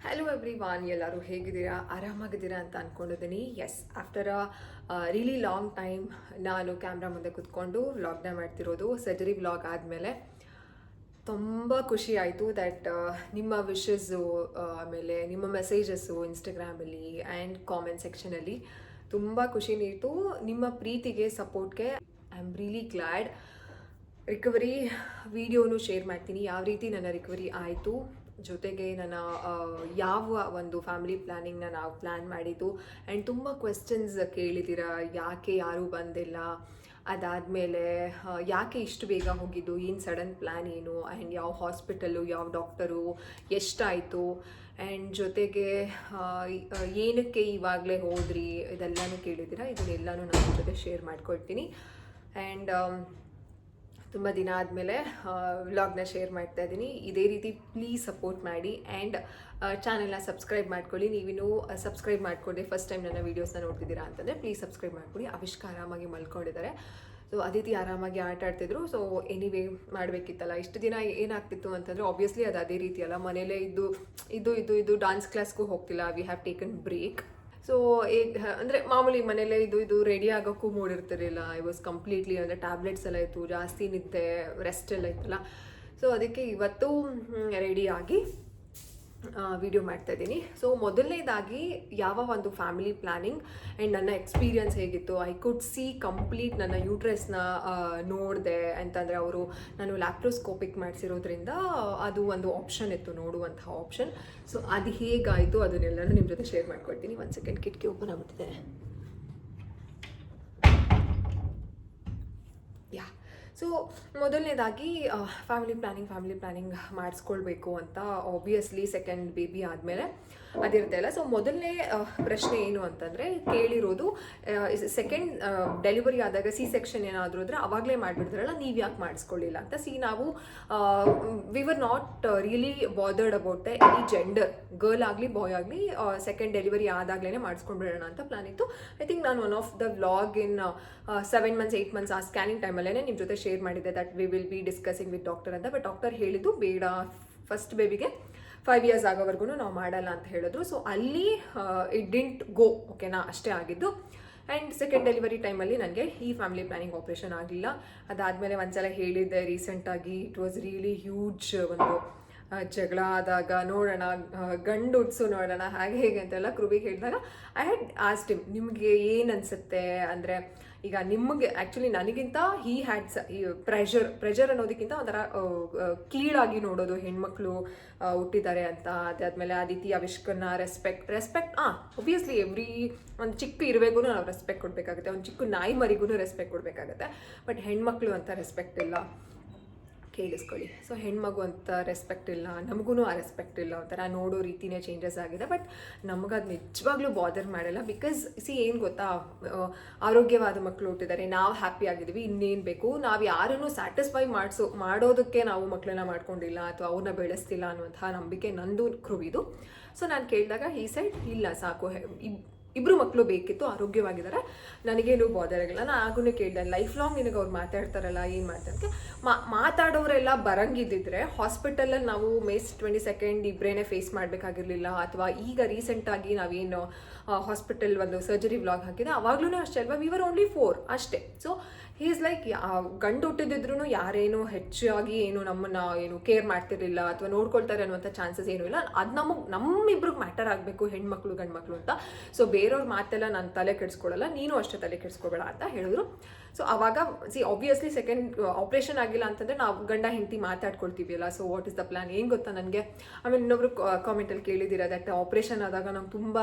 Hello every von, ಎಲ್ಲರೂ ಹೇಗಿದ್ದೀರಾ? ಆರಾಮಾಗಿದ್ದೀರಾ ಅಂತ ಅಂದ್ಕೊಂಡಿದ್ದೀನಿ. Yes, after really long time ನಾನು ಕ್ಯಾಮ್ರಾ ಮುಂದೆ ಕೂತ್ಕೊಂಡು ವ್ಲಾಗ್ನ ಮಾಡ್ತಿರೋದು. ಸರ್ಜರಿ ವ್ಲಾಗ್ ಆದಮೇಲೆ ತುಂಬ ಖುಷಿ ಆಯಿತು ದ್ಯಾಟ್ ನಿಮ್ಮ ವಿಶಸ್ಸು, ಆಮೇಲೆ ನಿಮ್ಮ ಮೆಸೇಜಸ್ಸು ಇನ್ಸ್ಟಾಗ್ರಾಮಲ್ಲಿ ಆ್ಯಂಡ್ ಕಾಮೆಂಟ್ ಸೆಕ್ಷನಲ್ಲಿ ತುಂಬ ಖುಷಿ ನೀಡ್ತು. ನಿಮ್ಮ ಪ್ರೀತಿಗೆ, ಸಪೋರ್ಟ್ಗೆ I am really glad. Recovery ವಿಡಿಯೋನು ಶೇರ್ ಮಾಡ್ತೀನಿ, ಯಾವ ರೀತಿ ನನ್ನ ರಿಕವರಿ ಆಯಿತು, ಜೊತೆಗೆ ನನ್ನ ಯಾವ ಒಂದು ಫ್ಯಾಮಿಲಿ ಪ್ಲ್ಯಾನಿಂಗ್ನ ನಾವು ಪ್ಲ್ಯಾನ್ ಮಾಡಿದ್ದು. ಆ್ಯಂಡ್ ತುಂಬ ಕ್ವೆಶ್ಚನ್ಸ್ ಕೇಳಿದ್ದೀರಾ, ಯಾಕೆ ಯಾರೂ ಬಂದಿಲ್ಲ, ಅದಾದಮೇಲೆ ಯಾಕೆ ಇಷ್ಟು ಬೇಗ ಹೋಗಿದ್ದು, ಏನು ಸಡನ್ ಪ್ಲ್ಯಾನ್ ಏನು, ಆ್ಯಂಡ್ ಯಾವ ಹಾಸ್ಪಿಟಲು, ಯಾವ ಡಾಕ್ಟರು, ಎಷ್ಟಾಯಿತು, ಆ್ಯಂಡ್ ಜೊತೆಗೆ ಏನಕ್ಕೆ ಇವಾಗಲೇ ಹೋದ್ರಿ, ಇದೆಲ್ಲನೂ ಕೇಳಿದ್ದೀರಾ. ಇದನ್ನೆಲ್ಲನೂ ನಾನು ಜೊತೆ ಶೇರ್ ಮಾಡ್ಕೊಳ್ತೀನಿ. ಆ್ಯಂಡ್ ತುಂಬ ದಿನ ಆದಮೇಲೆ ವ್ಲಾಗ್ನ ಶೇರ್ ಮಾಡ್ತಾ ಇದ್ದೀನಿ. ಇದೇ ರೀತಿ ಪ್ಲೀಸ್ ಸಪೋರ್ಟ್ ಮಾಡಿ ಆ್ಯಂಡ್ ಚಾನೆಲ್ನ ಸಬ್ಸ್ಕ್ರೈಬ್ ಮಾಡ್ಕೊಳ್ಳಿ. ನೀವಿನ್ನೂ ಸಬ್ಸ್ಕ್ರೈಬ್ ಮಾಡಿಕೊಂಡೆ ಫಸ್ಟ್ ಟೈಮ್ ನನ್ನ ವೀಡಿಯೋಸ್ನ ನೋಡ್ತಿದ್ದೀರಾ ಅಂತಂದರೆ ಪ್ಲೀಸ್ ಸಬ್ಸ್ಕ್ರೈಬ್ ಮಾಡ್ಕೊಳ್ಳಿ. ಅವಿಷ್ಕ ಆರಾಮಾಗಿ ಮಲ್ಕೊಂಡಿದ್ದಾರೆ. ಸೊ ಅದಿತಿ ಆರಾಮಾಗಿ ಆಟ ಆಡ್ತಿದ್ರು. So anyway ಮಾಡಬೇಕಿತ್ತಲ್ಲ. ಇಷ್ಟು ದಿನ ಏನಾಗ್ತಿತ್ತು ಅಂತಂದರೆ ಆಬ್ವಿಯಸ್ಲಿ ಅದು ಅದೇ ರೀತಿ ಅಲ್ಲ, ಮನೇಲೇ ಇದ್ದು ಡಾನ್ಸ್ ಕ್ಲಾಸ್ಗೂ ಹೋಗ್ತಿಲ್ಲ. We have taken break. So ಅಂದರೆ ಮಾಮೂಲಿ ಮನೇಲೇ ಇದು ರೆಡಿ ಆಗೋಕ್ಕೂ ಮೂಡಿರ್ತಿರಲಿಲ್ಲ. ಐ ವಾಸ್ ಕಂಪ್ಲೀಟ್ಲಿ ಅಂದರೆ ಟ್ಯಾಬ್ಲೆಟ್ಸ್ ಎಲ್ಲ ಇತ್ತು, ಜಾಸ್ತಿ ನಿದ್ದೆ, ರೆಸ್ಟ್ ಎಲ್ಲ ಇತ್ತಲ್ಲ. ಸೊ ಅದಕ್ಕೆ ಇವತ್ತು ರೆಡಿಯಾಗಿ ವಿಡಿಯೋ ಮಾಡ್ತಾಯಿದ್ದೀನಿ. ಸೊ ಮೊದಲನೇದಾಗಿ ಯಾವ ಒಂದು ಫ್ಯಾಮಿಲಿ ಪ್ಲ್ಯಾನಿಂಗ್ ಆ್ಯಂಡ್ ನನ್ನ ಎಕ್ಸ್ಪೀರಿಯನ್ಸ್ ಹೇಗಿತ್ತು, ಐ ಕುಡ್ ಸಿ ಕಂಪ್ಲೀಟ್ ನನ್ನ ಯೂಟ್ರಸ್ನ ನೋಡಿದೆ ಅಂತಂದರೆ ಅವರು ನಾನು ಲ್ಯಾಪ್ರೋಸ್ಕೋಪಿಕ್ ಮಾಡಿಸಿರೋದ್ರಿಂದ ಅದು ಒಂದು ಆಪ್ಷನ್ ಇತ್ತು, ನೋಡುವಂತಹ ಆಪ್ಷನ್. ಸೊ ಅದು ಹೇಗಾಯಿತು ಅದನ್ನೆಲ್ಲನೂ ನಿಮ್ಮ ಜೊತೆ ಶೇರ್ ಮಾಡ್ಕೊಳ್ತೀನಿ. ಒಂದು ಸೆಕೆಂಡ್, ಕಿಟಕಿ ಓಪನ್ ಆಗ್ಬಿಟ್ಟಿದೆ. ಯಾ ಸೊ ಮೊದಲನೇದಾಗಿ ಫ್ಯಾಮಿಲಿ ಪ್ಲ್ಯಾನಿಂಗ್ ಮಾಡಿಸ್ಕೊಳ್ಬೇಕು ಅಂತ ಆಬ್ವಿಯಸ್ಲಿ ಸೆಕೆಂಡ್ ಬೇಬಿ ಆದಮೇಲೆ ಅದಿರುತ್ತೆ ಅಲ್ಲ. ಸೊ ಮೊದಲನೇ ಪ್ರಶ್ನೆ ಏನು ಅಂತಂದರೆ ಕೇಳಿರೋದು, ಸೆಕೆಂಡ್ ಡೆಲಿವರಿ ಆದಾಗ ಸೆಕ್ಷನ್ ಏನಾದರೂ ಇದ್ದರೆ ಅವಾಗಲೇ ಮಾಡಿಬಿಡ್ತಾರಲ್ಲ, ನೀವು ಯಾಕೆ ಮಾಡಿಸ್ಕೊಳ್ಳಿಲ್ಲ ಅಂತ. ನಾವು we were not really bothered about any gender, girl ಆಗಲಿ ಬಾಯ್ ಆಗಲಿ, ಸೆಕೆಂಡ್ ಡೆಲಿವರಿ ಆದಾಗಲೇ ಮಾಡಿಸ್ಕೊಂಡ್ಬಿಡೋಣ ಅಂತ ಪ್ಲಾನ್ ಇತ್ತು. ಐ ಥಿಂಕ್ ನಾನು one of the vlog in 7 months 8 months ಆ ಸ್ಕ್ಯಾನಿಂಗ್ ಟೈಮಲ್ಲೇ ನಿಮ್ಮ ಜೊತೆ ಶೇರ್ ಮಾಡಿದ್ದೆ that we will B discussing with doctor ಅಂತ. ಬಟ್ ಡಾಕ್ಟರ್ ಹೇಳಿದ್ದು ಬೇಡ, ಫಸ್ಟ್ ಬೇಬಿಗೆ 5 years ಆಗೋವರೆಗೂ ನಾವು ಮಾಡಲ್ಲ ಅಂತ ಹೇಳಿದ್ರು. ಸೊ ಅಲ್ಲಿ ಇಟ್ ಡಿಂಟ್ ಗೋ, ಓಕೆನಾ, ಅಷ್ಟೇ ಆಗಿದ್ದು. ಆ್ಯಂಡ್ ಸೆಕೆಂಡ್ ಡೆಲಿವರಿ ಟೈಮಲ್ಲಿ ನನಗೆ ಈ ಫ್ಯಾಮಿಲಿ ಪ್ಲ್ಯಾನಿಂಗ್ ಆಪ್ರೇಷನ್ ಆಗಲಿಲ್ಲ. ಅದಾದಮೇಲೆ ಒಂದ್ಸಲ ಹೇಳಿದ್ದೆ ರೀಸೆಂಟಾಗಿ, ಇಟ್ ವಾಸ್ ರಿಯಲಿ ಹ್ಯೂಜ್ ಒಂದು ಜಗಳ ಆದಾಗ, ನೋಡೋಣ ಗಂಡು ಹುಡ್ಸು ನೋಡೋಣ ಹಾಗೆ ಹೇಗೆ ಅಂತೆಲ್ಲ ಕೃವಿಗೆ ಹೇಳಿದಾಗ ಐ ಹ್ಯಾಡ್ ಆಸ್ಕ್ಡ್ ಹಿಮ್, ನಿಮಗೆ ಏನು ಅನಿಸುತ್ತೆ ಅಂದರೆ, ಈಗ ನಿಮಗೆ ಆ್ಯಕ್ಚುಲಿ ನನಗಿಂತ ಹೀ ಹ್ಯಾಡ್ಸ್ ಈ ಪ್ರೆಷರ್ ಅನ್ನೋದಕ್ಕಿಂತ ಒಂಥರ ಕೀಳಾಗಿ ನೋಡೋದು, ಹೆಣ್ಮಕ್ಳು ಹುಟ್ಟಿದ್ದಾರೆ ಅಂತ. ಅದಾದಮೇಲೆ ಅದಿತಿ ಅವಿಷ್ಕನ್ನ ರೆಸ್ಪೆಕ್ಟ್ ಒಬ್ವಿಯಸ್ಲಿ ಎವ್ರಿ ಒಂದು ಚಿಕ್ಕ ಇರುವೆಗೂ ನಾವು ರೆಸ್ಪೆಕ್ಟ್ ಕೊಡಬೇಕಾಗುತ್ತೆ, ಒಂದು ಚಿಕ್ಕ ನಾಯಿ ಮರಿಗೂ ರೆಸ್ಪೆಕ್ಟ್ ಕೊಡಬೇಕಾಗತ್ತೆ. ಬಟ್ ಹೆಣ್ಮಕ್ಳು ಅಂತ ರೆಸ್ಪೆಕ್ಟ್ ಇಲ್ಲ, ಕೇಳಿಸ್ಕೊಳ್ಳಿ. ಸೊ ಹೆಣ್ಮಗು ಅಂತ ರೆಸ್ಪೆಕ್ಟ್ ಇಲ್ಲ, ನಮಗೂ ಆ ರೆಸ್ಪೆಕ್ಟ್ ಇಲ್ಲ, ಒಂಥರ ನೋಡೋ ರೀತಿನೇ ಚೇಂಜಸ್ ಆಗಿದೆ. ಬಟ್ ನಮಗದು ನಿಜವಾಗ್ಲೂ ಬಾದರ್ ಮಾಡಲ್ಲ. ಬಿಕಾಸ್ ಏನು ಗೊತ್ತಾ, ಆರೋಗ್ಯವಾದ ಮಕ್ಕಳು ಹುಟ್ಟಿದ್ದಾರೆ, ನಾವು ಹ್ಯಾಪಿ ಆಗಿದ್ದೀವಿ, ಇನ್ನೇನು ಬೇಕು. ನಾವು ಯಾರನ್ನು ಸ್ಯಾಟಿಸ್ಫೈ ಮಾಡೋದಕ್ಕೆ ನಾವು ಮಕ್ಕಳನ್ನ ಮಾಡ್ಕೊಂಡಿಲ್ಲ ಅಥವಾ ಅವ್ರನ್ನ ಬೆಳೆಸ್ತಿಲ್ಲ ಅನ್ನುವಂತಹ ನಂಬಿಕೆ ನಂದು ಕೃವಿದು. ಸೊ ನಾನು ಕೇಳಿದಾಗ ಈ ಸೈಡ್ ಇಲ್ಲ, ಸಾಕು, ಇಬ್ಬರು ಮಕ್ಕಳು ಬೇಕಿತ್ತು, ಆರೋಗ್ಯವಾಗಿದ್ದಾರೆ, ನನಗೇನು ಬಾದರ್ ಆಗಿಲ್ಲ. ನಾನು ಆಗೂ ಕೇಳಿದೆ, ಲೈಫ್ ಲಾಂಗ್ ನಿನಗೆ ಅವ್ರು ಮಾತಾಡ್ತಾರಲ್ಲ, ಏನು ಮಾಡ್ತಾರೆ ಮಾತಾಡೋರೆಲ್ಲ ಬರಂಗಿದ್ದಿದ್ರೆ ಹಾಸ್ಪಿಟಲಲ್ಲಿ ನಾವು May 22 ಇಬ್ಬರೇನೆ ಫೇಸ್ ಮಾಡಬೇಕಾಗಿರಲಿಲ್ಲ. ಅಥವಾ ಈಗ ರೀಸೆಂಟಾಗಿ ನಾವೇನು ಹಾಸ್ಪಿಟಲ್ ಒಂದು ಸರ್ಜರಿ ವ್ಲಾಗ್ ಹಾಕಿದೆ ಅವಾಗ್ಲೂ ಅಷ್ಟೇ ಅಲ್ವಾ, ವಿ ವರ್ ಓನ್ಲಿ 4 ಅಷ್ಟೇ. ಸೊ ಹೀ ಈಸ್ ಲೈಕ್, ಗಂಡು ಹುಟ್ಟಿದ್ರು ಯಾರೇನು ಹೆಚ್ಚಾಗಿ ಏನು ನಮ್ಮನ್ನು ಏನು ಕೇರ್ ಮಾಡ್ತಿರ್ಲಿಲ್ಲ ಅಥವಾ ನೋಡ್ಕೊಳ್ತಾರೆ ಅನ್ನುವಂಥ ಚಾನ್ಸಸ್ ಏನೂ ಇಲ್ಲ. ಅದು ನಮ್ಮಿಬ್ರಿಗೆ ಮ್ಯಾಟರ್ ಆಗಬೇಕು, ಹೆಣ್ಮಕ್ಳು ಗಂಡು ಮಕ್ಕಳು ಅಂತ. ಸೊ ಬೇರೆಯವ್ರ ಮಾತೆಲ್ಲ ನಾನು ತಲೆ ಕೆಡಿಸ್ಕೊಳ್ಳಲ್ಲ, ನೀನು ಅಷ್ಟೇ ತಲೆ ಕೆಡಿಸ್ಕೊಬೇಡ ಅಂತ ಹೇಳಿದ್ರು. ಸೊ ಅವಾಗ ಆಬ್ವಿಯಸ್ಲಿ ಸೆಕೆಂಡ್ ಆಪ್ರೇಷನ್ ಆಗಿಲ್ಲ ಅಂತಂದರೆ ನಾವು ಗಂಡ ಹೆಂಡತಿ ಮಾತಾಡ್ಕೊಳ್ತೀವಿ ಅಲ್ಲ. So what is the plan, ಏನು ಗೊತ್ತಾ ನನಗೆ, ಆಮೇಲೆ ಇನ್ನೊಬ್ರು ಕಾಮೆಂಟಲ್ಲಿ ಕೇಳಿದ್ದೀರ ದಟ್ ಆಪ್ರೇಷನ್ ಆದಾಗ ನಂಗೆ ತುಂಬ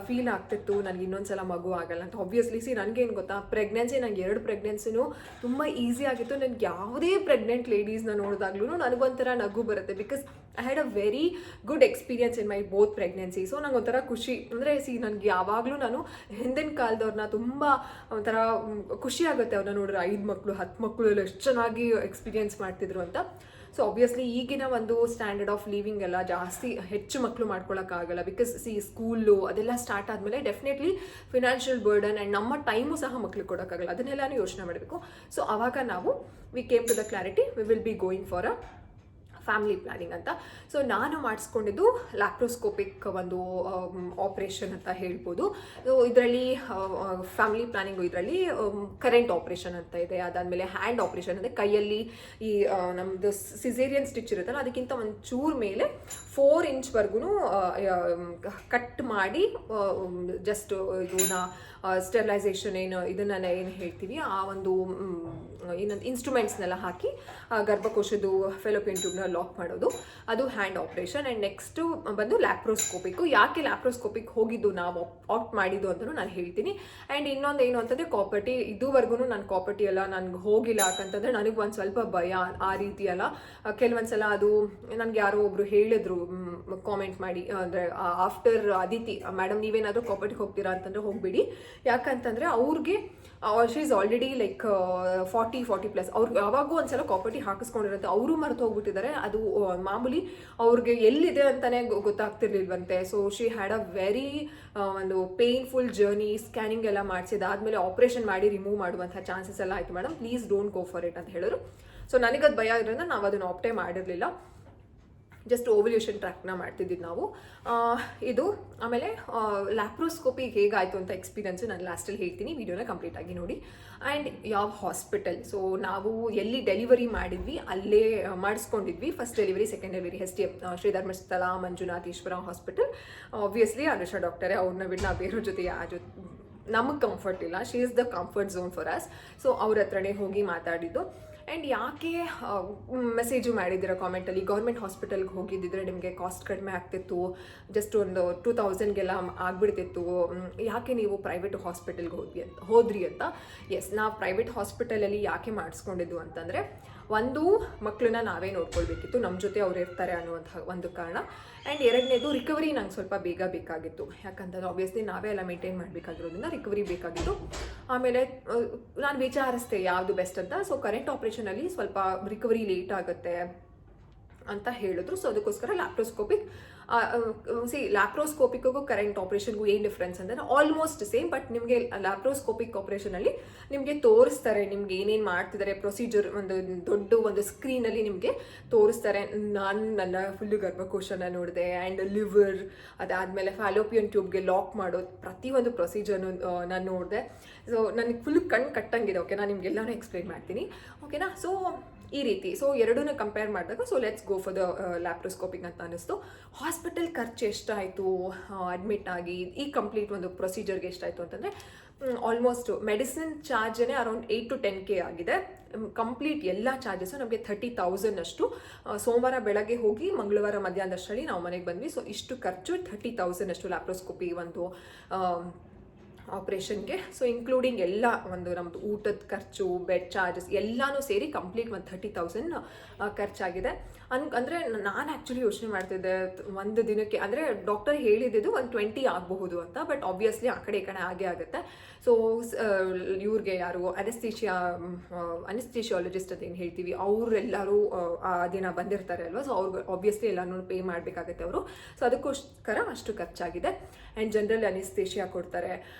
ಫೀಲ್ ಆಗ್ತಿತ್ತು, ನನಗೆ ಇನ್ನೊಂದ್ಸಲ ಮಗು ಆಗಲ್ಲ ಅಂತ. ಆಬ್ವಿಯಸ್ಲಿ ನನಗೇನು ಗೊತ್ತಾ, ಪ್ರೆಗ್ನೆನ್ಸಿ, ನಂಗೆ 2 ಪ್ರೆಗ್ನೆನ್ಸಿನೂ ತುಂಬ ಈಸಿ ಆಗಿತ್ತು. ನನಗೆ ಯಾವುದೇ ಪ್ರೆಗ್ನೆಂಟ್ ಲೇಡೀಸ್ನ ನೋಡಿದಾಗ್ಲೂ ನನಗೊಂಥರ ನಗು ಬರುತ್ತೆ. Because I had a very good experience in my both pregnancy. So ನಂಗೆ ಒಂಥರ ಖುಷಿ ಅಂದರೆ ನನಗೆ ಯಾವಾಗಲೂ ನಾನು ಹಿಂದಿನ ಕಾಲದವ್ರನ್ನ ತುಂಬ ಒಂಥರ ಖುಷಿ ಆಗುತ್ತೆ ಅವ್ರನ್ನ ನೋಡಿದ್ರೆ, 5 ಮಕ್ಕಳು 10 ಮಕ್ಕಳು ಎಲ್ಲ ಎಷ್ಟು ಚೆನ್ನಾಗಿ ಎಕ್ಸ್ಪೀರಿಯನ್ಸ್ ಮಾಡ್ತಿದ್ರು ಅಂತ. ಸೊ ಆಬ್ವಿಯಸ್ಲಿ ಈಗಿನ ಒಂದು ಸ್ಟ್ಯಾಂಡರ್ಡ್ ಆಫ್ ಲಿವಿಂಗ್ ಎಲ್ಲ ಜಾಸ್ತಿ ಹೆಚ್ಚು ಮಕ್ಕಳು ಮಾಡ್ಕೊಳಕ್ಕಾಗಲ್ಲ. ಬಿಕಾಸ್ ಸ್ಕೂಲು ಅದೆಲ್ಲ ಸ್ಟಾರ್ಟ್ ಆದಮೇಲೆ ಡೆಫಿನೆಟ್ಲಿ ಫಿನಾನ್ಷಿಯಲ್ ಬರ್ಡನ್ ಆ್ಯಂಡ್ ನಮ್ಮ ಟೈಮು ಸಹ ಮಕ್ಳಿಗೆ ಕೊಡೋಕ್ಕಾಗಲ್ಲ, ಅದನ್ನೆಲ್ಲನೂ ಯೋಚನೆ ಮಾಡಬೇಕು. ಸೊ ಆವಾಗ ನಾವು we came to the clarity, we will be going for a family planning ಅಂತ. ಸೊ ನಾನು ಮಾಡಿಸ್ಕೊಂಡಿದ್ದು ಲ್ಯಾಪ್ರೋಸ್ಕೋಪಿಕ್ ಒಂದು ಆಪ್ರೇಷನ್ ಅಂತ ಹೇಳ್ಬೋದು. ಸೊ ಇದರಲ್ಲಿ ಫ್ಯಾಮಿಲಿ ಪ್ಲಾನಿಂಗು ಇದರಲ್ಲಿ ಕರೆಂಟ್ ಆಪ್ರೇಷನ್ ಅಂತ ಇದೆ, ಅದಾದಮೇಲೆ ಹ್ಯಾಂಡ್ ಆಪ್ರೇಷನ್ ಅಂದರೆ ಕೈಯಲ್ಲಿ ಈ ನಮ್ಮದು ಸಿಸೇರಿಯನ್ ಸ್ಟಿಚ್ ಇರುತ್ತಲ್ಲ ಅದಕ್ಕಿಂತ ಒಂದು ಚೂರು ಮೇಲೆ 4 ಇಂಚ್ವರೆಗೂ ಕಟ್ ಮಾಡಿ ಜಸ್ಟ್ ಇದನ್ನ ಸ್ಟೆರಿಲೈಸೇಷನ್ ಇದನ್ನೆಲ್ಲ ಏನು ಹೇಳ್ತೀವಿ ಆ ಒಂದು ಏನಂತ ಇನ್ಸ್ಟ್ರೂಮೆಂಟ್ಸ್ನೆಲ್ಲ ಹಾಕಿ ಗರ್ಭಕೋಶದ್ದು ಫೆಲೋಪಿಯನ್ ಟ್ಯೂಬ್ನ ಲಾಕ್ ಮಾಡೋದು, ಅದು ಹ್ಯಾಂಡ್ ಆಪ್ರೇಷನ್. ಆ್ಯಂಡ್ ನೆಕ್ಸ್ಟು ಬಂದು ಲ್ಯಾಪ್ರೋಸ್ಕೋಪಿಕ್ಕು. ಯಾಕೆ ಲ್ಯಾಪ್ರೋಸ್ಕೋಪಿಕ್ ಹೋಗಿದ್ದು ನಾವು ಆಪ್ಟ್ ಮಾಡಿದ್ದು ಅಂತಲೂ ನಾನು ಹೇಳ್ತೀನಿ. ಆ್ಯಂಡ್ ಇನ್ನೊಂದು ಏನು ಅಂತಂದರೆ ಕಾಪರ್ಟಿ. ಇದುವರೆಗೂ ನಾನು ಕಾಪರ್ಟಿ ಎಲ್ಲ ನನಗೆ ಹೋಗಿಲ್ಲ, ಯಾಕಂತಂದರೆ ನನಗೆ ಒಂದು ಸ್ವಲ್ಪ ಭಯ ಆ ರೀತಿ ಅಲ್ಲ. ಕೆಲವೊಂದ್ಸಲ ಅದು ನನಗೆ ಯಾರೋ ಒಬ್ಬರು ಹೇಳಿದ್ರು ಕಾಮೆಂಟ್ ಮಾಡಿ, ಅಂದರೆ ಆಫ್ಟರ್ ಅದಿತಿ ಮೇಡಮ್ ನೀವೇನಾದರೂ ಕಾಪರ್ಟಿಗೆ ಹೋಗ್ತೀರಾ ಅಂತಂದರೆ ಹೋಗ್ಬಿಡಿ, ಯಾಕಂತಂದರೆ ಅವ್ರಿಗೆ ಶಿ ಈಸ್ ಆಲ್ರೆಡಿ ಲೈಕ್ 40+ ಅವ್ರಿಗೆ ಯಾವಾಗೂ ಒಂದ್ಸಲ ಕಾಪರ್ಟಿ ಹಾಕಿಸ್ಕೊಂಡಿರುತ್ತೆ, ಅವರು ಮರೆತು ಹೋಗ್ಬಿಟ್ಟಿದ್ದಾರೆ. ಅದು ಮಾಮೂಲಿ ಅವ್ರಿಗೆ ಎಲ್ಲಿದೆ ಅಂತಲೇ ಗೊತ್ತಾಗ್ತಿರ್ಲಿಲ್ವಂತೆ. So she had a very ಒಂದು ಪೇನ್ಫುಲ್ ಜರ್ನಿ. ಸ್ಕ್ಯಾನಿಂಗ್ ಎಲ್ಲ ಮಾಡಿಸಿದಾದ್ಮೇಲೆ ಆಪ್ರೇಷನ್ ಮಾಡಿ ರಿಮೂವ್ ಮಾಡುವಂಥ ಚಾನ್ಸಸ್ ಎಲ್ಲ ಆಯಿತು. Madam please don't go for it ಅಂತ ಹೇಳಿದ್ರು. ಸೊ ನನಗದು ಭಯ ಇರೋದ್ರಿಂದ ನಾವು ಅದನ್ನು ಆಪ್ಟೇ ಮಾಡಿರಲಿಲ್ಲ, ಜಸ್ಟ್ ಓವಲ್ಯೂಷನ್ ಟ್ರ್ಯಾಕ್ನ ಮಾಡ್ತಿದ್ದಿದ್ದು ನಾವು. ಇದು ಆಮೇಲೆ ಲ್ಯಾಪ್ರೋಸ್ಕೋಪಿ ಹೇಗಾಯಿತು ಅಂತ ಎಕ್ಸ್ಪೀರಿಯನ್ಸು ನಾನು ಲಾಸ್ಟಲ್ಲಿ ಹೇಳ್ತೀನಿ, ವಿಡಿಯೋನ ಕಂಪ್ಲೀಟಾಗಿ ನೋಡಿ. ಆ್ಯಂಡ್ ಯಾವ ಹಾಸ್ಪಿಟಲ್, ಸೊ ನಾವು ಎಲ್ಲಿ ಡೆಲಿವರಿ ಮಾಡಿದ್ವಿ ಅಲ್ಲೇ ಮಾಡಿಸ್ಕೊಂಡಿದ್ವಿ. First delivery, second delivery STM Shri Dharmasthala Manjunatheshwara hospital. Obviously Anusha ಡಾಕ್ಟರೇ, ಅವ್ರನ್ನ ಬಿಟ್ಟು ನಾವು ಬೇರೆಯವ್ರ ಜೊತೆ ನಮಗೆ ಕಂಫರ್ಟ್ ಇಲ್ಲ. She is the comfort zone for us. So ಅವ್ರ ಹತ್ರನೇ ಹೋಗಿ ಮಾತಾಡಿದ್ದು. ಆ್ಯಂಡ್ ಯಾಕೆ ಮೆಸೇಜು ಮಾಡಿದ್ದೀರ ಕಾಮೆಂಟಲ್ಲಿ, ಗೌರ್ಮೆಂಟ್ ಹಾಸ್ಪಿಟಲ್ಗೆ ಹೋಗಿದ್ದಿದ್ರೆ ನಿಮಗೆ ಕಾಸ್ಟ್ ಕಡಿಮೆ ಆಗ್ತಿತ್ತು, ಜಸ್ಟ್ ಒಂದು 2000ಗೆಲ್ಲ ಆಗಿಬಿಡ್ತಿತ್ತು, ಯಾಕೆ ನೀವು ಪ್ರೈವೇಟ್ ಹಾಸ್ಪಿಟಲ್ಗೆ ಹೋದ್ರಿ ಅಂತ. ಎಸ್, ನಾವು ಪ್ರೈವೇಟ್ ಹಾಸ್ಪಿಟಲಲ್ಲಿ ಯಾಕೆ ಮಾಡಿಸ್ಕೊಂಡಿದ್ದು ಅಂತಂದರೆ, ಒಂದು ಮಕ್ಕಳನ್ನ ನಾವೇ ನೋಡ್ಕೊಳ್ಬೇಕಿತ್ತು, ನಮ್ಮ ಜೊತೆ ಅವ್ರು ಇರ್ತಾರೆ ಅನ್ನುವಂಥ ಒಂದು ಕಾರಣ. ಆ್ಯಂಡ್ ಎರಡನೇದು ರಿಕವರಿ ನಂಗೆ ಸ್ವಲ್ಪ ಬೇಗ ಬೇಕಾಗಿತ್ತು, ಯಾಕಂತಂದ್ರೆ ಆಬ್ವಿಯಸ್ಲಿ ನಾವೇ ಎಲ್ಲ ಮೇಂಟೈನ್ ಮಾಡಬೇಕಾಗಿರೋದ್ರಿಂದ ರಿಕವರಿ ಬೇಕಾಗಿತ್ತು. ಆಮೇಲೆ ನಾನು ವಿಚಾರಿಸ್ದೆ ಯಾವುದು ಬೆಸ್ಟ್ ಅಂತ. ಸೊ ಕರೆಂಟ್ ಆಪ್ರೇಷನಲ್ಲಿ ಸ್ವಲ್ಪ ರಿಕವರಿ ಲೇಟ್ ಆಗುತ್ತೆ ಅಂತ ಹೇಳಿದ್ರು. ಸೊ ಅದಕ್ಕೋಸ್ಕರ ಲ್ಯಾಪ್ರೋಸ್ಕೋಪಿಕ್ ಲ್ಯಾಪ್ರೋಸ್ಕೋಪಿಕ್ಗೂ ಕರೆಂಟ್ ಆಪ್ರೇಷನ್ಗೂ ಏನು ಡಿಫ್ರೆನ್ಸ್ ಅಂದರೆ ಆಲ್ಮೋಸ್ಟ್ ಸೇಮ್. ಬಟ್ ನಿಮಗೆ ಲ್ಯಾಪ್ರೋಸ್ಕೋಪಿಕ್ ಆಪ್ರೇಷನಲ್ಲಿ ನಿಮಗೆ ತೋರಿಸ್ತಾರೆ ನಿಮ್ಗೆ ಏನೇನು ಮಾಡ್ತಿದ್ದಾರೆ ಪ್ರೊಸೀಜರ್, ಒಂದು ಸ್ಕ್ರೀನಲ್ಲಿ ನಿಮಗೆ ತೋರಿಸ್ತಾರೆ. ನಾನು ನನ್ನ ಫುಲ್ಲು ಗರ್ಭಕೋಶನ ನೋಡಿದೆ, ಆ್ಯಂಡ್ ಲಿವರ್, ಅದಾದಮೇಲೆ ಫ್ಯಾಲೋಪಿಯನ್ ಟ್ಯೂಬ್ಗೆ ಲಾಕ್ ಮಾಡೋದು ಪ್ರತಿಯೊಂದು ಪ್ರೊಸೀಜರ್ನು ನಾನು ನೋಡಿದೆ. ಸೊ ನನಗೆ ಫುಲ್ ಕಣ್ಣು ಕಟ್ಟಂಗಿದೆ. ಓಕೆ, ನಾನು ನಿಮಗೆಲ್ಲನೂ ಎಕ್ಸ್ಪ್ಲೈನ್ ಮಾಡ್ತೀನಿ, ಓಕೆನಾ. ಸೊ ಈ ರೀತಿ, ಸೊ ಎರಡನ್ನೂ ಕಂಪೇರ್ ಮಾಡಿದಾಗ so let's go for the laparoscopic ಅಂತ ಅನ್ನಿಸ್ತು. ಹಾಸ್ಪಿಟಲ್ ಖರ್ಚು ಎಷ್ಟಾಯಿತು ಅಡ್ಮಿಟ್ ಆಗಿ, ಈ ಕಂಪ್ಲೀಟ್ ಒಂದು ಪ್ರೊಸೀಜರ್ಗೆ ಎಷ್ಟಾಯಿತು ಅಂತಂದರೆ ಆಲ್ಮೋಸ್ಟ್ ಮೆಡಿಸಿನ್ ಚಾರ್ಜೇ ಅರೌಂಡ್ 8 to 10K ಆಗಿದೆ. ಕಂಪ್ಲೀಟ್ ಎಲ್ಲ ಚಾರ್ಜಸ್ಸು ನಮಗೆ 30,000 ಅಷ್ಟು. ಸೋಮವಾರ ಬೆಳಗ್ಗೆ ಹೋಗಿ ಮಂಗಳವಾರ ಮಧ್ಯಾಹ್ನದಷ್ಟರಲ್ಲಿ ನಾವು ಮನೆಗೆ ಬಂದ್ವಿ. ಸೊ ಇಷ್ಟು ಖರ್ಚು 30,000 ಅಷ್ಟು ಲ್ಯಾಪ್ರೋಸ್ಕೋಪಿ ಒಂದು ಆಪ್ರೇಷನ್ಗೆ. ಸೊ ಇನ್ಕ್ಲೂಡಿಂಗ್ ಎಲ್ಲ ಒಂದು ನಮ್ಮದು ಊಟದ ಖರ್ಚು, ಬೆಡ್ ಚಾರ್ಜಸ್ ಎಲ್ಲನೂ ಸೇರಿ ಕಂಪ್ಲೀಟ್ ಒಂದು 30,000 ಖರ್ಚಾಗಿದೆ. ಅಂದರೆ ನಾನು ಆ್ಯಕ್ಚುಲಿ ಯೋಚನೆ ಮಾಡ್ತಿದ್ದೆ ಒಂದು ದಿನಕ್ಕೆ, ಅಂದರೆ ಡಾಕ್ಟರ್ ಹೇಳಿದ್ದು ಒಂದು 20 ಆಗಬಹುದು ಅಂತ. ಬಟ್ ಆಬ್ವಿಯಸ್ಲಿ ಆ ಕಡೆ ಈ ಕಡೆ ಆಗೇ ಆಗುತ್ತೆ. ಸೊ ಇವ್ರಿಗೆ ಯಾರು ಅನಿಸ್ಥಿಷಿಯಾಲಜಿಸ್ಟ್ ಅಂತ ಏನು ಹೇಳ್ತೀವಿ, ಅವರೆಲ್ಲರೂ ಆ ದಿನ ಬಂದಿರ್ತಾರೆ ಅಲ್ವಾ. ಸೊ ಅವ್ರಿಗೆ ಆಬ್ವಿಯಸ್ಲಿ ಎಲ್ಲನೂ ಪೇ ಮಾಡಬೇಕಾಗತ್ತೆ ಅವರು. ಸೊ ಅದಕ್ಕೋಸ್ಕರ ಅಷ್ಟು ಖರ್ಚಾಗಿದೆ. ಆ್ಯಂಡ್ ಜನರಲ್ ಅನಿಸ್ಥೇಷಿಯಾ ಕೊಡ್ತಾರೆ.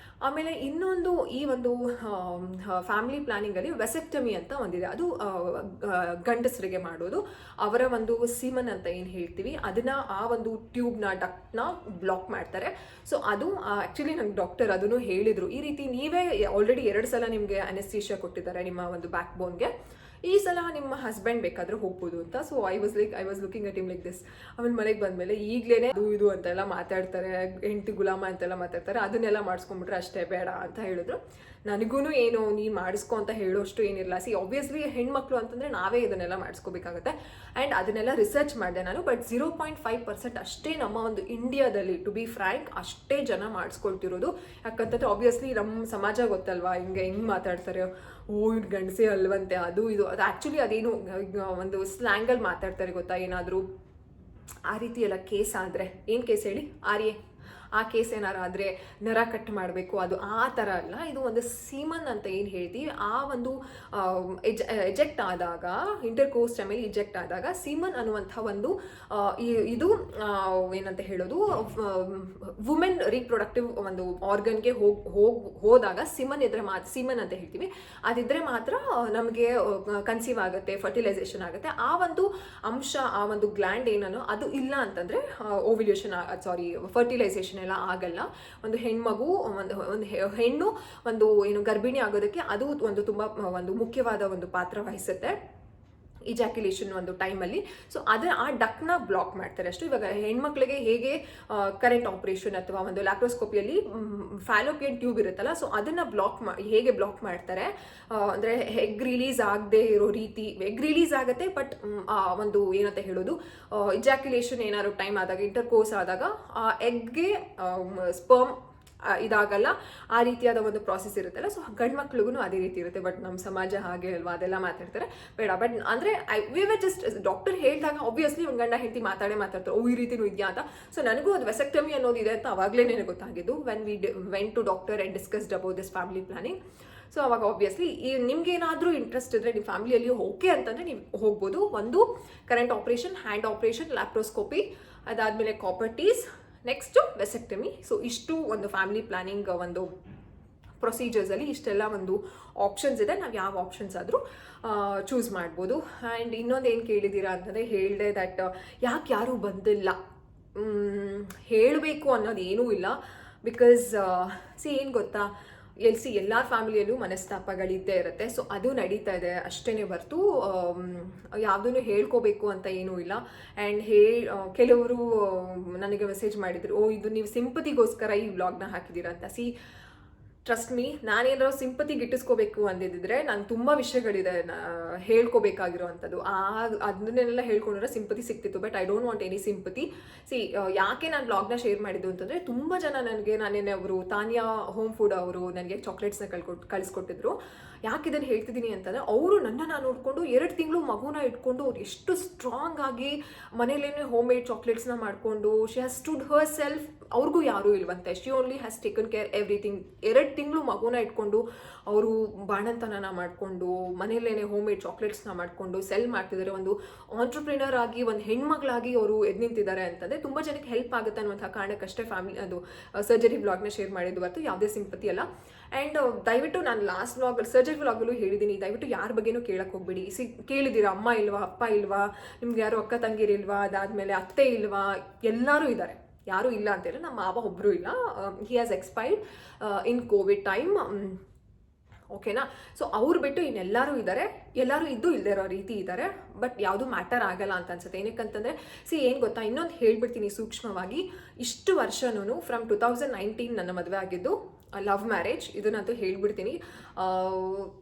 ಆಮೇಲೆ ಇನ್ನೊಂದು ಈ ಒಂದು ಫ್ಯಾಮಿಲಿ ಪ್ಲಾನಿಂಗಲ್ಲಿ ವೆಸೆಕ್ಟಮಿ ಅಂತ ಒಂದಿದೆ. ಅದು ಗಂಡಸರಿಗೆ ಮಾಡೋದು. ಅವರ ಒಂದು ಸೀಮನ್ ಅಂತ ಏನು ಹೇಳ್ತೀವಿ ಅದನ್ನು, ಆ ಒಂದು ಟ್ಯೂಬ್ನ ಡಕ್ಟ್ನ ಬ್ಲಾಕ್ ಮಾಡ್ತಾರೆ. ಸೊ ಅದು ಆ್ಯಕ್ಚುಲಿ ನಂಗೆ ಡಾಕ್ಟರ್ ಅದನ್ನು ಹೇಳಿದರು, ಈ ರೀತಿ ನೀವೇ ಆಲ್ರೆಡಿ 2 ಸಲ ನಿಮಗೆ ಅನೆಸ್ಥೀಷಿಯಾ ಕೊಟ್ಟಿದ್ದಾರೆ ನಿಮ್ಮ ಒಂದು ಬ್ಯಾಕ್ ಬೋನ್ಗೆ, ಈ ಸಲ ನಿಮ್ಮ ಹಸ್ಬೆಂಡ್ ಬೇಕಾದರೂ ಹೋಗ್ಬೋದು ಅಂತ. So I was looking at him like this. ಆಮೇಲೆ ಮನೆಗೆ ಬಂದಮೇಲೆ ಈಗಲೇ ಅದು ಇದು ಅಂತೆಲ್ಲ ಮಾತಾಡ್ತಾರೆ, ಹೆಂಡತಿ ಗುಲಾಮ ಅಂತೆಲ್ಲ ಮಾತಾಡ್ತಾರೆ, ಅದನ್ನೆಲ್ಲ ಮಾಡಿಸ್ಕೊಂಡ್ಬಿಟ್ರೆ ಅಷ್ಟೇ ಬೇಡ ಅಂತ ಹೇಳಿದ್ರು. ನನಗೂ ಏನು ನೀನು ಮಾಡಿಸ್ಕೊ ಅಂತ ಹೇಳೋಷ್ಟು ಏನಿರಲ್ಲ. ಆಬ್ವಿಯಸ್ಲಿ ಹೆಣ್ಮಕ್ಳು ಅಂತಂದರೆ ನಾವೇ ಇದನ್ನೆಲ್ಲ ಮಾಡಿಸ್ಕೋಬೇಕಾಗತ್ತೆ. ಆ್ಯಂಡ್ ಅದನ್ನೆಲ್ಲ ರಿಸರ್ಚ್ ಮಾಡಿದೆ ನಾನು. ಬಟ್ 0.5% ಅಷ್ಟೇ ನಮ್ಮ ಒಂದು ಇಂಡಿಯಾದಲ್ಲಿ, ಟು ಬಿ ಫ್ರ್ಯಾಂಕ್, ಅಷ್ಟೇ ಜನ ಮಾಡಿಸ್ಕೊಳ್ತಿರೋದು. ಯಾಕಂತಂದರೆ ಆಬ್ವಿಯಸ್ಲಿ ನಮ್ಮ ಸಮಾಜ ಗೊತ್ತಲ್ವಾ, ಹೆಂಗೆ ಮಾತಾಡ್ತಾರೆ, ಇವ್ರು ಗಂಡಸೇ ಅಲ್ವಂತೆ, ಅದು ಇದು. ಅದು ಆ್ಯಕ್ಚುಲಿ ಅದೇನು ಒಂದು ಸ್ಲ್ಯಾಂಗಲ್ಲಿ ಮಾತಾಡ್ತಾರೆ ಗೊತ್ತಾ, ಏನಾದರೂ ಆ ರೀತಿ ಎಲ್ಲ ಕೇಸ್ ಆದರೆ, ಏನು ಕೇಸ್ ಹೇಳಿ, ಆ ಕೇಸ್ ಏನಾರು ಆದರೆ ನರ ಕಟ್ ಮಾಡಬೇಕು, ಅದು ಆ ಥರ ಅಲ್ಲ. ಇದು ಒಂದು ಸೀಮನ್ ಅಂತ ಏನು ಹೇಳ್ತೀವಿ, ಆ ಒಂದು ಎಜೆಕ್ಟ್ ಆದಾಗ, ಇಂಟರ್ ಕೋರ್ಸ್ ಟೈಮಲ್ಲಿ ಇಜೆಕ್ಟ್ ಆದಾಗ ಸೀಮನ್ ಅನ್ನುವಂಥ ಒಂದು ಇದು ಏನಂತ ಹೇಳೋದು, ವುಮೆನ್ ರೀಪ್ರೊಡಕ್ಟಿವ್ ಒಂದು ಆರ್ಗನ್ಗೆ ಹೋದಾಗ ಸೀಮನ್ ಅಂತ ಹೇಳ್ತೀವಿ. ಅದಿದ್ರೆ ಮಾತ್ರ ನಮಗೆ ಕನ್ಸೀವ್ ಆಗುತ್ತೆ, ಫರ್ಟಿಲೈಸೇಷನ್ ಆಗುತ್ತೆ. ಆ ಒಂದು ಅಂಶ, ಆ ಒಂದು ಗ್ಲ್ಯಾಂಡ್ ಏನೋ ಅದು ಇಲ್ಲ ಅಂತಂದ್ರೆ ಓವ್ಯುಲೇಷನ್ ಫರ್ಟಿಲೈಸೇಷನ್ ಎಲ್ಲ ಆಗಲ್ಲ. ಒಂದು ಹೆಣ್ಮಗು, ಒಂದು ಹೆಣ್ಣು ಒಂದು ಏನು ಗರ್ಭಿಣಿ ಆಗೋದಕ್ಕೆ ಅದು ಒಂದು ತುಂಬಾ ಒಂದು ಮುಖ್ಯವಾದ ಒಂದು ಪಾತ್ರ ವಹಿಸುತ್ತೆ ಇಜಾಕ್ಯುಲೇಷನ್ ಒಂದು ಟೈಮಲ್ಲಿ. ಸೊ ಆ ಡಕ್ನ ಬ್ಲಾಕ್ ಮಾಡ್ತಾರೆ ಅಷ್ಟು. ಇವಾಗ ಹೆಣ್ಮಕ್ಳಿಗೆ ಹೇಗೆ ಕರೆಂಟ್ ಆಪರೇಷನ್ ಅಥವಾ ಒಂದು ಲ್ಯಾಪ್ರೋಸ್ಕೋಪಿಯಲ್ಲಿ ಫ್ಯಾಲೋಪಿಯನ್ ಟ್ಯೂಬ್ ಇರುತ್ತಲ್ಲ, ಸೊ ಅದನ್ನ ಹೇಗೆ ಬ್ಲಾಕ್ ಮಾಡ್ತಾರೆ ಅಂದರೆ ಎಗ್ ರಿಲೀಸ್ ಆಗದೆ ಇರೋ ರೀತಿ. ಎಗ್ ರಿಲೀಸ್ ಆಗುತ್ತೆ, ಬಟ್ ಒಂದು ಏನಂತ ಹೇಳೋದು, ಇಜಾಕ್ಯುಲೇಷನ್ ಏನಾದ್ರು ಟೈಮ್ ಆದಾಗ, ಇಂಟರ್ ಕೋರ್ಸ್ ಆದಾಗ ಆ ಎಗ್ಗೆ ಸ್ಪರ್ಮ್ ಇದಾಗಲ್ಲ, ಆ ರೀತಿಯಾದ ಒಂದು ಪ್ರಾಸೆಸ್ ಇರುತ್ತಲ್ಲ. ಸೊ ಗಂಡು ಮಕ್ಳಿಗೂ ಅದೇ ರೀತಿ ಇರುತ್ತೆ. ಬಟ್ ನಮ್ಮ ಸಮಾಜ ಹಾಗೆ ಅಲ್ವಾ, ಅದೆಲ್ಲ ಮಾತಾಡ್ತಾರೆ ಬೇಡ. ಬಟ್ ಅಂದರೆ ವಿ ವರ್ ಜಸ್ಟ್ ಡಾಕ್ಟರ್ ಹೇಳಿದಾಗ ಆಬ್ವಿಯಸ್ಲಿ ಒಂದು ಗಂಡ ಹೆಂಡತಿ ಮಾತಾಡ್ತಾರೆ, ಈ ರೀತಿನೂ ಇದೆಯಾ ಅಂತ. ಸೊ ನನಗೂ ಅದು ವೆಸೆಕ್ಟಮಿ ಅನ್ನೋದಿದೆ ಅಂತ ಅವಾಗಲೇ ನನಗೆ ಗೊತ್ತಾಗಿದ್ದು, when we went to doctor and discussed about this family planning. So ಅವಾಗ ಆಬ್ವಿಯಸ್ಲಿ ನಿಮ್ಗೆ ಏನಾದರೂ ಇಂಟ್ರೆಸ್ಟ್ ಇದ್ದರೆ ನಿಮ್ಮ ಫ್ಯಾಮಿಲಿಯಲ್ಲಿ ಓಕೆ ಅಂತಂದರೆ ನೀವು ಹೋಗ್ಬೋದು. ಒಂದು current operation, hand operation, laparoscopy, ಅದಾದಮೇಲೆ ಕಾಪರ್ ಟೀಸ್, ನೆಕ್ಸ್ಟು ವೆಸೆಕ್ಟಮಿ. ಸೊ ಇಷ್ಟು ಒಂದು ಫ್ಯಾಮಿಲಿ ಪ್ಲಾನಿಂಗ್ ಒಂದು ಪ್ರೊಸೀಜರ್ಸಲ್ಲಿ ಇಷ್ಟೆಲ್ಲ ಒಂದು ಆಪ್ಷನ್ಸ್ ಇದೆ. ನಾವು ಯಾವ ಆಪ್ಷನ್ಸ್ ಆದರೂ ಚೂಸ್ ಮಾಡ್ಬೋದು. ಆ್ಯಂಡ್ ಇನ್ನೊಂದು ಏನು ಕೇಳಿದ್ದೀರಾ ಅಂತಂದರೆ, ಹೇಳಿದೆ ದಟ್ ಯಾಕೆ ಯಾರೂ ಬಂದಿಲ್ಲ, ಹೇಳಬೇಕು ಅನ್ನೋದು ಏನೂ ಇಲ್ಲ. ಬಿಕಾಸ್ ಏನು ಗೊತ್ತಾ, ಎಲ್ಲರ ಫ್ಯಾಮಿಲಿಯಲ್ಲೂ ಮನಸ್ತಾಪಗಳಿದ್ದೇ ಇರುತ್ತೆ. ಸೊ ಅದು ನಡೀತಾ ಇದೆ ಅಷ್ಟೇ ಹೊರತು ಯಾವುದನ್ನು ಹೇಳ್ಕೋಬೇಕು ಅಂತ ಏನೂ ಇಲ್ಲ. ಆ್ಯಂಡ್ ಕೆಲವರು ನನಗೆ ಮೆಸೇಜ್ ಮಾಡಿದ್ರು, ಇದು ನೀವು ಸಿಂಪತಿಗೋಸ್ಕರ ಈ ವ್ಲಾಗ್ನ ಹಾಕಿದ್ದೀರಾ ಅಂತ. ಟ್ರಸ್ಟ್ ಮೀ, ನಾನೇನಾದ್ರು ಸಿಂಪತಿ ಗಿಟ್ಟಿಸ್ಕೋಬೇಕು ಅಂದಿದ್ರೆ ನಾನು ತುಂಬ ವಿಷಯಗಳಿದೆ ಹೇಳ್ಕೋಬೇಕಾಗಿರೋವಂಥದ್ದು. ಅದನ್ನೆಲ್ಲ ಹೇಳ್ಕೊಂಡ್ರೆ ಸಿಂಪತಿ ಸಿಕ್ತಿತ್ತು. But I don't want any sympathy. ಯಾಕೆ ನಾನು ಬ್ಲಾಗ್ನ ಶೇರ್ ಮಾಡಿದ್ದು ಅಂತಂದರೆ, ತುಂಬ ಜನ ನನಗೆ ನಾನೇನೆ ಅವರು ತಾನಿಯಾ ಹೋಮ್ ಫುಡ್ ಅವರು ನನಗೆ ಚಾಕ್ಲೇಟ್ಸ್ನ ಕಳಿಸ್ಕೊಟ್ಟಿದ್ರು. ಯಾಕೆ ಇದನ್ನು ಹೇಳ್ತಿದ್ದೀನಿ ಅಂತಂದರೆ, ಅವರು ನನ್ನನ್ನು ನೋಡಿಕೊಂಡು 2 ತಿಂಗಳು ಮಗುನ ಇಟ್ಕೊಂಡು ಅವ್ರು ಎಷ್ಟು ಸ್ಟ್ರಾಂಗ್ ಆಗಿ ಮನೇಲೇನೆ ಹೋಮ್ ಮೇಡ್ ಚಾಕ್ಲೇಟ್ಸ್ನ ಮಾಡಿಕೊಂಡು she has stood herself. ಅವ್ರಿಗೂ ಯಾರೂ ಇಲ್ವಂತೆ, she only has taken care everything. 2 ತಿಂಗಳು ಮಗುನ ಇಟ್ಕೊಂಡು ಅವರು ಬಾಣಂತನನ ಮಾಡಿಕೊಂಡು ಮನೇಲೇನೆ ಹೋಮ್ ಮೇಡ್ ಚಾಕ್ಲೇಟ್ಸ್ನ ಮಾಡಿಕೊಂಡು ಸೆಲ್ ಮಾಡ್ತಿದ್ದಾರೆ. ಒಂದು ಆಂಟ್ರಪ್ರಿನರ್ ಆಗಿ, ಒಂದು ಹೆಣ್ಮಗಳಾಗಿ ಅವರು ಎದ್ದು ನಿಂತಿದ್ದಾರೆ ಅಂತಂದರೆ ತುಂಬ ಜನಕ್ಕೆ ಹೆಲ್ಪ್ ಆಗುತ್ತೆ ಅನ್ನುವಂಥ ಕಾರಣಕ್ಕಷ್ಟೇ ಅದು ಸರ್ಜರಿ ವ್ಲಾಗ್ನ ಶೇರ್ ಮಾಡಿದ್ದು ಹೊರತು ಯಾವುದೇ ಸಿಂಪತಿ ಅಲ್ಲ. ಆ್ಯಂಡ್ ದಯವಿಟ್ಟು ನಾನು ಲಾಸ್ಟ್ ಸರ್ಜರಿ ವ್ಲಾಗಲ್ಲೂ ಹೇಳಿದ್ದೀನಿ, ದಯವಿಟ್ಟು ಯಾರ ಬಗ್ಗೆನೂ ಕೇಳಕ್ಕೆ ಹೋಗ್ಬೇಡಿ. ಕೇಳಿದ್ದೀರಾ, ಅಮ್ಮ ಇಲ್ವಾ, ಅಪ್ಪ ಇಲ್ವಾ, ನಿಮ್ಗೆ ಯಾರು ಅಕ್ಕ ತಂಗಿರಿಲ್ವಾ, ಅದಾದಮೇಲೆ ಅತ್ತೆ ಇಲ್ವಾ, ಎಲ್ಲರೂ ಇದ್ದಾರೆ, ಯಾರೂ ಇಲ್ಲ ಅಂತೇಳಿ. ನಮ್ಮ ಮಾವ ಒಬ್ಬರು ಇಲ್ಲ, he has expired in Covid time. ಓಕೆನಾ. ಸೊ ಅವ್ರು ಬಿಟ್ಟು ಇನ್ನೆಲ್ಲರೂ ಇದ್ದಾರೆ, ಎಲ್ಲರೂ ಇದ್ದು ಇಲ್ಲದೆ ಇರೋ ರೀತಿ ಇದ್ದಾರೆ. ಬಟ್ ಯಾವುದು ಮ್ಯಾಟರ್ ಆಗಲ್ಲ ಅಂತ ಅನ್ಸುತ್ತೆ. ಏನಕ್ಕಂತಂದರೆ ಏನು ಗೊತ್ತಾ, ಇನ್ನೊಂದು ಹೇಳ್ಬಿಡ್ತೀನಿ ಸೂಕ್ಷ್ಮವಾಗಿ. ಇಷ್ಟು ವರ್ಷನೂ ಫ್ರಮ್ 2019 ನನ್ನ ಮದುವೆ ಆಗಿದ್ದು ಲವ್ ಮ್ಯಾರೇಜ್. ಇದನ್ನಂತೂ ಹೇಳ್ಬಿಡ್ತೀನಿ,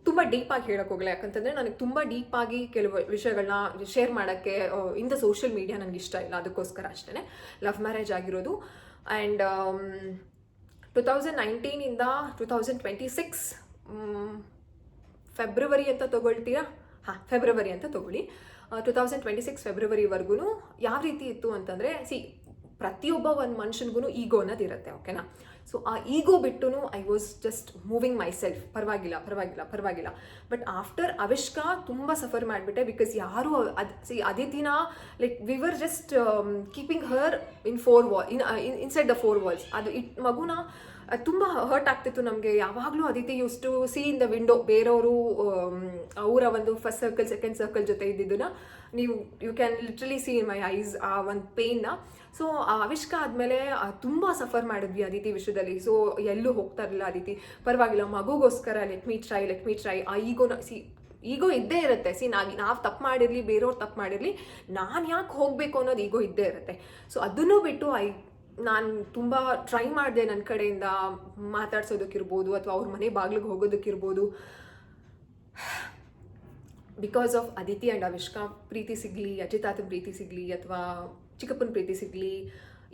ತುಂಬ ಡೀಪಾಗಿ ಹೇಳೋಕೆ ಹೋಗಲ್ಲ. ಯಾಕಂತಂದರೆ ನನಗೆ ತುಂಬ ಡೀಪಾಗಿ ಕೆಲವು ವಿಷಯಗಳನ್ನ ಶೇರ್ ಮಾಡೋಕ್ಕೆ ಇನ್ ದ ಸೋಷಿಯಲ್ ಮೀಡಿಯಾ ನನಗೆ ಇಷ್ಟ ಇಲ್ಲ. ಅದಕ್ಕೋಸ್ಕರ ಅಷ್ಟೇ ಲವ್ ಮ್ಯಾರೇಜ್ ಆಗಿರೋದು. ಆ್ಯಂಡ್ 2019ಇಂದ 2026 ಫೆಬ್ರವರಿ ಅಂತ ತೊಗೊಳ್ತೀರಾ? ಫೆಬ್ರವರಿ ಅಂತ ತೊಗೊಳ್ಳಿ. 2026 ಫೆಬ್ರವರಿವರೆಗೂ ಯಾವ ರೀತಿ ಇತ್ತು ಅಂತಂದರೆ, ಪ್ರತಿಯೊಬ್ಬ ಒಂದು ಮನುಷ್ಯನಿಗೂ ಈಗೋ ಅನ್ನೋದು ಇರುತ್ತೆ. ಓಕೆನಾ. ಸೊ ಆ ಈಗೋ ಬಿಟ್ಟು I was just moving myself, ಪರವಾಗಿಲ್ಲ. ಬಟ್ ಆಫ್ಟರ್ ಅವಿಷ್ಕಾ ತುಂಬ ಸಫರ್ ಮಾಡಿಬಿಟ್ಟೆ. ಬಿಕಾಸ್ ಯಾರು ಅದಿತಿನ like we were just keeping her in 4 wall, inside the 4 walls. ಅದು ಮಗುನ ತುಂಬ ಹರ್ಟ್ ಆಗ್ತಿತ್ತು ನಮಗೆ. ಯಾವಾಗಲೂ Aditi used to see in the window ಬೇರೆಯವರು ಅವರ ಒಂದು ಫಸ್ಟ್ ಸರ್ಕಲ್, ಸೆಕೆಂಡ್ ಸರ್ಕಲ್ ಜೊತೆ ಇದ್ದಿದ್ದನ್ನ you can literally see in my eyes ಆ ಒಂದು ಪೇನ್ನ. ಸೊ ಅವಿಷ್ಕಾ ಆದಮೇಲೆ ತುಂಬ ಸಫರ್ ಮಾಡಿದ್ವಿ ಅದಿತಿ ವಿಷಯದಲ್ಲಿ. ಸೊ ಎಲ್ಲೂ ಹೋಗ್ತಾ ಇರಲಿಲ್ಲ ಅದಿತಿ. ಪರವಾಗಿಲ್ಲ, ಮಗುಗೋಸ್ಕರ ಲೆಟ್ ಮೀ ಟ್ರೈ. ಆ ಈಗೋ ಇದ್ದೇ ಇರುತ್ತೆ. ನಾವು ತಪ್ಪು ಮಾಡಿರಲಿ, ಬೇರೆಯವ್ರು ತಪ್ಪು ಮಾಡಿರಲಿ, ನಾನು ಯಾಕೆ ಹೋಗಬೇಕು ಅನ್ನೋದು ಈಗೋ ಇದ್ದೇ ಇರುತ್ತೆ. ಸೊ ಅದನ್ನು ಬಿಟ್ಟು ನಾನು ತುಂಬ ಟ್ರೈ ಮಾಡಿದೆ ನನ್ನ ಕಡೆಯಿಂದ ಮಾತಾಡ್ಸೋದಕ್ಕಿರ್ಬೋದು, ಅಥವಾ ಅವ್ರ ಮನೆ ಬಾಗಿಲಿಗೆ ಹೋಗೋದಕ್ಕಿರ್ಬೋದು. ಬಿಕಾಸ್ ಆಫ್ ಅದಿತಿ ಆ್ಯಂಡ್ ಅವಿಷ್ಕಾ ಪ್ರೀತಿ ಸಿಗಲಿ, ಅಜಿತಾತನ ಪ್ರೀತಿ ಸಿಗಲಿ, ಅಥವಾ ಚಿಕ್ಕಪ್ಪನ ಪ್ರೀತಿ ಸಿಗಲಿ,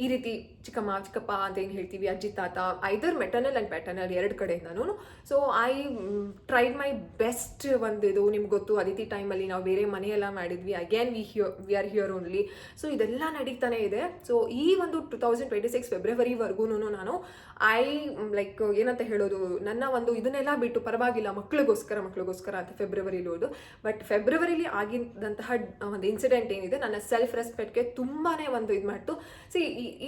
ಈ ರೀತಿ ಚಿಕ್ಕಮ್ಮ ಚಿಕ್ಕಪ್ಪ ಅಂತ ಏನು ಹೇಳ್ತೀವಿ, ಅಜ್ಜಿ ತಾತ, ಐದರ್ ಮೆಟರ್ನಲ್ ಆ್ಯಂಡ್ ಪ್ಯಾಟರ್ನಲ್ ಎರಡು ಕಡೆಯಿಂದನೂ. So I tried my best. ಒಂದು ಇದು ನಿಮ್ಗೆ ಗೊತ್ತು, ಅದಿತಿ ಟೈಮಲ್ಲಿ ನಾವು ಬೇರೆ ಮನೆಯೆಲ್ಲ ಮಾಡಿದ್ವಿ, again we are here only. So ಇದೆಲ್ಲ ನಡೀತಾನೆ ಇದೆ. ಸೊ ಈ ಒಂದು 2026 ಫೆಬ್ರವರಿವರೆಗೂ ನಾನು ಲೈಕ್ ಏನಂತ ಹೇಳೋದು, ನನ್ನ ಒಂದು ಇದನ್ನೆಲ್ಲ ಬಿಟ್ಟು ಪರವಾಗಿಲ್ಲ ಮಕ್ಕಳಿಗೋಸ್ಕರ ಅಂತ ಫೆಬ್ರವರಿಲಿ ಹೋದು. ಬಟ್ ಫೆಬ್ರವರಿಲಿ ಆಗಿದ್ದಂತಹ ಒಂದು ಇನ್ಸಿಡೆಂಟ್ ಏನಿದೆ ನನ್ನ ಸೆಲ್ಫ್ ರೆಸ್ಪೆಕ್ಟ್ಗೆ ತುಂಬಾ ಒಂದು ಇದು ಮಾಡ್ತು.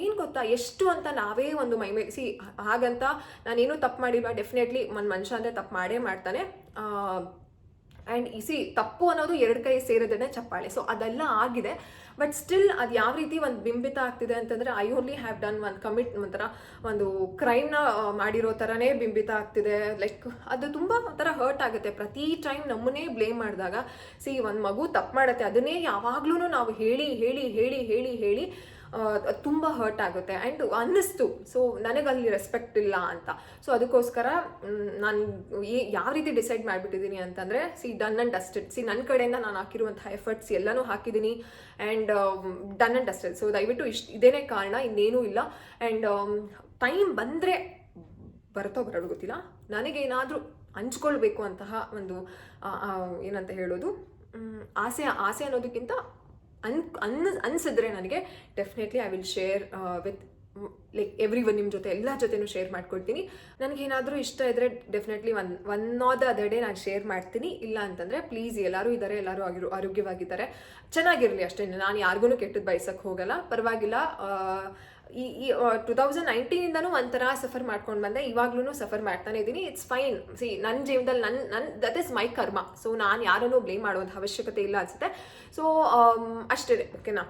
ಏನು ಗೊತ್ತಾ, ಎಷ್ಟು ಅಂತ ನಾವೇ ಒಂದು ಮೈಮೇಲೆ ಹಾಗಂತ ನಾನೇನು ತಪ್ಪು ಮಾಡಿಲ್ವಾ, ಡೆಫಿನೆಟ್ಲಿ ಒಂದು ಮನುಷ್ಯ ಅಂದರೆ ತಪ್ಪು ಮಾಡೇ ಮಾಡ್ತಾನೆ. ಆ್ಯಂಡ್ ತಪ್ಪು ಅನ್ನೋದು ಎರಡು ಕೈ ಸೇರಿದ್ರೆ ಚಪ್ಪಾಳೆ. ಸೊ ಅದೆಲ್ಲ ಆಗಿದೆ. ಬಟ್ ಸ್ಟಿಲ್ ಅದು ಯಾವ ರೀತಿ ಒಂದು ಬಿಂಬಿತ ಆಗ್ತಿದೆ ಅಂತಂದರೆ, ಐ ಓನ್ಲಿ ಹ್ಯಾವ್ ಡನ್ ಒಂಥರ ಒಂದು ಕ್ರೈಮ್ನ ಮಾಡಿರೋ ಥರನೇ ಬಿಂಬಿತ ಆಗ್ತಿದೆ. ಲೈಕ್ ಅದು ತುಂಬ ಒಂಥರ ಹರ್ಟ್ ಆಗುತ್ತೆ ಪ್ರತಿ ಟೈಮ್ ನಮ್ಮನ್ನೇ ಬ್ಲೇಮ್ ಮಾಡಿದಾಗ. ಒಂದು ಮಗು ತಪ್ಪು ಮಾಡುತ್ತೆ, ಅದನ್ನೇ ಯಾವಾಗ್ಲೂ ನಾವು ಹೇಳಿ ಹೇಳಿ ಹೇಳಿ ಹೇಳಿ ಹೇಳಿ ತುಂಬ ಹರ್ಟ್ ಆಗುತ್ತೆ. ಆ್ಯಂಡ್ ಅನ್ನಿಸ್ತು, ಸೊ ನನಗಲ್ಲಿ ರೆಸ್ಪೆಕ್ಟ್ ಇಲ್ಲ ಅಂತ. ಸೊ ಅದಕ್ಕೋಸ್ಕರ ನಾನು ಯಾವ ರೀತಿ ಡಿಸೈಡ್ ಮಾಡಿಬಿಟ್ಟಿದ್ದೀನಿ ಅಂತಂದರೆ, ಡನ್ ಆ್ಯಂಡ್ ಡಸ್ಟೆಡ್. ನನ್ನ ಕಡೆಯಿಂದ ನಾನು ಹಾಕಿರುವಂಥ ಎಫರ್ಟ್ಸ್ ಎಲ್ಲನೂ ಹಾಕಿದ್ದೀನಿ and done and dusted. So ದಯವಿಟ್ಟು ಇದೇನೇ ಕಾರಣ, ಇನ್ನೇನೂ ಇಲ್ಲ. ಆ್ಯಂಡ್ ಟೈಮ್ ಬಂದರೆ ಬರೋದು ಗೊತ್ತಿಲ್ಲ, ನನಗೇನಾದರೂ ಹಂಚ್ಕೊಳ್ಬೇಕು ಅಂತಹ ಒಂದು ಏನಂತ ಹೇಳೋದು, ಆಸೆ ಅನ್ನೋದಕ್ಕಿಂತ ಅನ್ಸಿದ್ರೆ ನನಗೆ definitely I will share with like everyone. ನಿಮ್ಮ ಜೊತೆ ಎಲ್ಲ ಜೊತೆನೂ ಶೇರ್ ಮಾಡ್ಕೊಡ್ತೀನಿ. ನನಗೇನಾದರೂ ಇಷ್ಟ ಇದ್ದರೆ definitely one are the other day ನಾನು ಶೇರ್ ಮಾಡ್ತೀನಿ. ಇಲ್ಲ ಅಂತಂದರೆ ಪ್ಲೀಸ್, ಎಲ್ಲರೂ ಇದ್ದಾರೆ, ಎಲ್ಲರೂ ಆರೋಗ್ಯವಾಗಿದ್ದಾರೆ, ಚೆನ್ನಾಗಿರಲಿ ಅಷ್ಟೇ. ನಾನು ಯಾರಿಗೂ ಕೆಟ್ಟದ್ದು ಬಯಸಕ್ಕೆ ಹೋಗಲ್ಲ, ಪರವಾಗಿಲ್ಲ. ಈ 2019ಇಂದನೂ ಒಂಥರ ಸಫರ್ ಮಾಡ್ಕೊಂಡು ಬಂದೆ, ಇವಾಗ್ಲೂ ಸಫರ್ ಮಾಡ್ತಾನೆ ಇದ್ದೀನಿ. It's fine. ನನ್ನ ಜೀವನದಲ್ಲಿ ನನ್ನ ದಟ್ ಈಸ್ ಮೈ ಕರ್ಮ. ಸೊ ನಾನು ಯಾರನ್ನೂ ಬ್ಲೇಮ್ ಮಾಡುವಂಥ ಅವಶ್ಯಕತೆ ಇಲ್ಲ ಅನಿಸುತ್ತೆ. ಸೊ ಅಷ್ಟೇ, ಓಕೆನಾ.